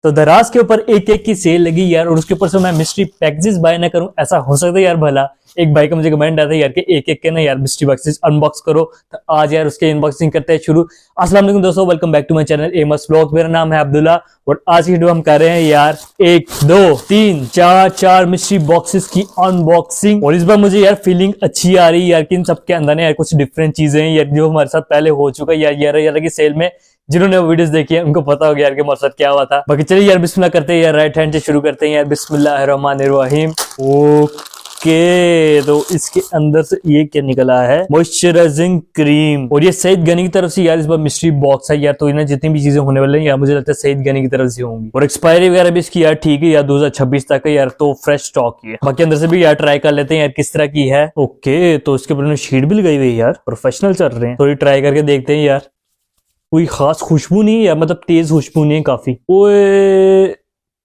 तो दराज के ऊपर एक एक की सेल लगी यार, और उसके ऊपर से मैं मिस्ट्री पैकेजेस बाय ना करूं, ऐसा हो सकता है यार भला। एक भाई का मुझे कमेंट आता है यार कि एक एक के ना यार मिस्ट्री बॉक्सेस अनबॉक्स करो, तो आज यार उसके अनबॉक्सिंग करते हैं शुरू। अस्सलाम वालेकुम दोस्तों, welcome back to my channel MS vlog. मेरा नाम है अब्दुल्ला और आज की वीडियो हम कर रहे हैं यार 1 2 3 4 मिस्ट्री बॉक्सेस की अनबॉक्सिंग। और इस बार मुझे यार फीलिंग अच्छी आ रही है यार कि इन सबके अंदर ना यार कुछ डिफरेंट चीजें हैं यार, जो हमारे साथ पहले हो चुका है यार की सेल में। जिन्होंने वो वीडियोस देखी है उनको पता हो गया यार कि हमारे साथ क्या हुआ था। बाकी चलिए यार बिस्मिल्लाह करते हैं यार, राइट हैंड से शुरू करते हैं यार। बिस्मिल्लाहिर्रहमानिर्रहीम। ओके, तो इसके अंदर से ये क्या निकला है, मॉइस्चराइजिंग क्रीम। और ये सईद गनी की तरफ से यार इस बार मिस्ट्री बॉक्स है यार, तो इन्हें जितनी भी चीजें होने वाली हैं यार मुझे लगता है सईद गनी की तरफ से होंगी। और एक्सपायरी वगैरह भी इसकी यार ठीक है यार 2026 तक है यार, तो फ्रेश स्टॉक की है। बाकी अंदर से भी यार ट्राई कर लेते हैं यार किस तरह की है। ओके, तो इसके ऊपर शीट भी लगाई हुई है यार, प्रोफेशनल चल रहे हैं। थोड़ी ट्राई करके देखते हैं यार। कोई खास खुशबू नहीं है यार, मतलब तेज खुशबू नहीं है काफी। ओए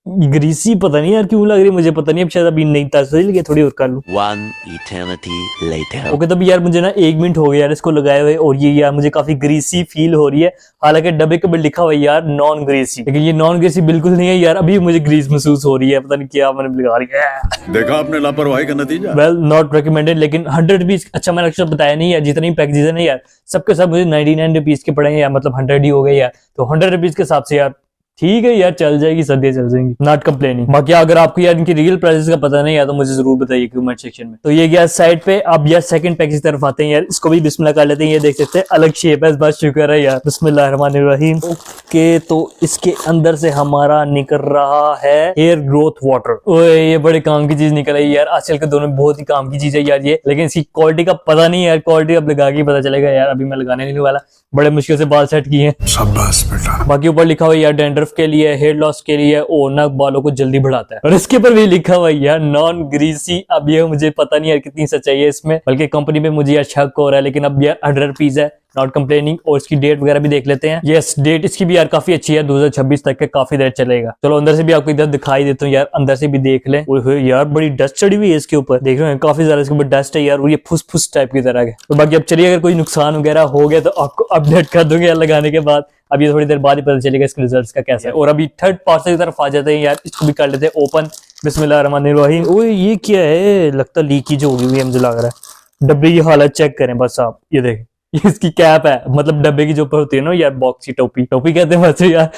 ग्रीसी पता नहीं यार क्यों लग रही है मुझे, पता नहीं, अब शायद अभी नहीं था, थोड़ी और कर लूं। 1 eternity later. ओके, तब यार मुझे ना 1 मिनट हो गया यार इसको लगाए हुए, और ये यार मुझे काफी ग्रीसी फील हो रही है। हालांकि डब्बे के ऊपर लिखा हुआ है यार नॉन ग्रीसी, लेकिन ये नॉन ग्रीसी बिल्कुल नहीं है यार। अभी मुझे ग्रीस महसूस हो रही है, पता नहीं क्या मैंने लगा रही है। देखा आपने लापरवाही का नतीजा। वेल नॉट रिकमेंडेड, लेकिन 100 रुपीज अच्छा मैंने अक्सर बताया नहीं यार, जितने पैकेजेस है ना यार सबके सब मुझे 99 रुपीज के पड़े हैं यार, मतलब 100 ही हो गए यार। तो 100 रुपीज के हिसाब से यार ठीक है यार, चल जाएगी, सदियां चल जाएंगी, नॉट कंप्लेनिंग। बाकी अगर आपको यार इनकी रियल प्राइसेस का पता नहीं है तो मुझे जरूर बताइए कमेंट सेक्शन में। तो ये गया साइड पे। अब यार सेकंड पैकेज की तरफ आते हैं यार, इसको भी बिस्मिल्लाह कर लेते हैं। ये देख सकते हैं अलग शेप है, बस शुक्र है यार। बिस्मिल्लाहिर्रहमानिर्रहीम। ओके, तो इसके अंदर से हमारा निकल रहा है हेयर ग्रोथ वाटर। ओए ये बड़े काम की चीज निकल आई यार, आजकल के दोनों बहुत ही काम की चीज है यार ये, लेकिन इसकी क्वालिटी का पता नहीं यार, क्वालिटी अब लगा के पता चलेगा यार। अभी मैं लगाने नहीं वाला, बड़े मुश्किल से बाल सेट किए हैं। शाबाश बेटा। बाकी ऊपर लिखा हुआ यार डैंड्रफ के लिए, हेयर लॉस के लिए, और ना बालों को जल्दी बढ़ाता है। और इसके ऊपर भी लिखा हुआ यार नॉन ग्रीसी। अब ये मुझे पता नहीं यार कितनी सच्चाई है इसमें, बल्कि कंपनी पे मुझे यार शक हो रहा है, लेकिन अब यार 100 रुपीज है, नॉट कंप्लेनिंग। और इसकी डेट वगैरह भी देख लेते हैं। यस, डेट इसकी भी यार काफी अच्छी है, 2026 तक के, काफी देर चलेगा। चलो अंदर से भी आपको इधर दिखाई देता हूँ यार, अंदर से भी देख लें। यार बड़ी डस्ट चढ़ी हुई है इसके ऊपर, देख रहे हैं काफी ज्यादा इसके ऊपर डस्ट है यार, और ये फुस फुस टाइप की तरह है। तो बाकी अब चलिए, अगर कोई नुकसान वगैरह हो गया तो आपको अपडेट कर दूंगा यार लगाने के बाद। अब ये थोड़ी देर बाद ही पता चलेगा इसके रिजल्ट्स का कैसा है। और अभी थर्ड पार्सल की तरफ आ जाते हैं यार, इसको भी कर लेते हैं ओपन। बिस्मिल्लाहिर्रहमानिर्रहीम। ओए ये क्या है, लगता लीकेज हो गई है मुझे लग रहा है। डब्बे की हालत चेक करें बस आप, ये देखें, ये इसकी कैप है, मतलब डब्बे की जो ऊपर होती है ना यार, बॉक्स की टोपी, टोपी कहते हैं वैसे यार।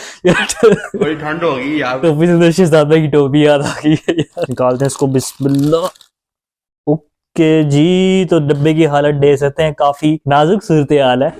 बड़ी ठंड होगी यार। टोपी से शहजादा की टोपी याद आ गई है यार। निकालते हैं इसको, बिस्मिल्लाह। ओके जी, तो डब्बे की हालत देख सकते हैं, काफी नाजुक सूरत हाल है।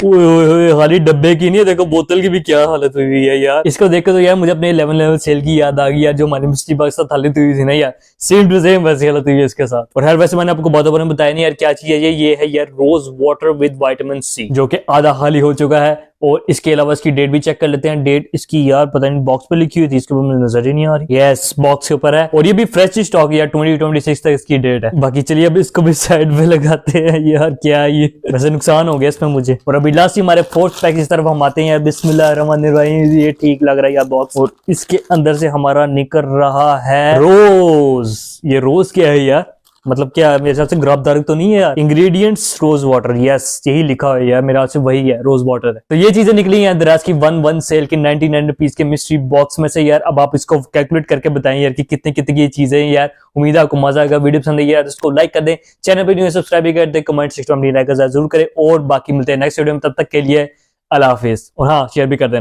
ओए खाली डब्बे की नहीं, देखो बोतल की भी क्या हालत हुई है यार। इसको देखकर तो यार मुझे अपने 11 लेवल सेल की याद आ गई यार, जो हमारी मिस्ट्री बॉक्स साथ हालत हुई थी ना यार, सेम टू सेम वैसी हालत हुई है इसके साथ। और हर वैसे मैंने आपको बातों बारे में बताया नहीं यार क्या चीज है ये है यार rose water with vitamin C, जो कि आधा खाली हो चुका है। और इसके अलावा इसकी डेट भी चेक कर लेते हैं। डेट इसकी यार पता नहीं बॉक्स पे लिखी हुई थी, इसके ऊपर मुझे नजर ही नहीं आ रही। यस, बॉक्स के ऊपर है, और ये भी फ्रेश स्टॉक यार, 2026 तक इसकी डेट है। बाकी चलिए अब इसको भी साइड में लगाते हैं यार, क्या ये वैसे नुकसान हो गया इसमें मुझे। और अभी लास्ट हमारे फोर्थ पैकेज तरफ हम आते हैं यार। बिस्मिल्लाहिर्रहमानिर्रहीम। ये ठीक लग रहा है यार बॉक्स, और इसके अंदर से हमारा निकल रहा है रोज। ये रोज क्या है यार, मतलब क्या मेरे हिसाब से गुलाबदार तो नहीं है यार। इंग्रेडिएंट्स रोज वाटर, यस यही लिखा हुआ है यार, मेरे हाथ से वही है, रोज वाटर है। तो ये चीजें निकली हैं दराज की 1 सेल के 99 रुपीज के मिस्ट्री बॉक्स में से यार। अब आप इसको कैलकुलेट करके बताएं यार कि कितने कितने की चीजें हैं यार। उम्मीद है आपको मजा आएगा। वीडियो पसंद आई यार इसको लाइक कर दें, चैनल पर न्यू सब्सक्राइब भी कर दें, कमेंट सेक्शन में अपनी राय का जरूर करें। और बाकी मिलते हैं नेक्स्ट वीडियो में, तब तक के लिए अल्लाह हाफिज। और हाँ, शेयर भी कर देना।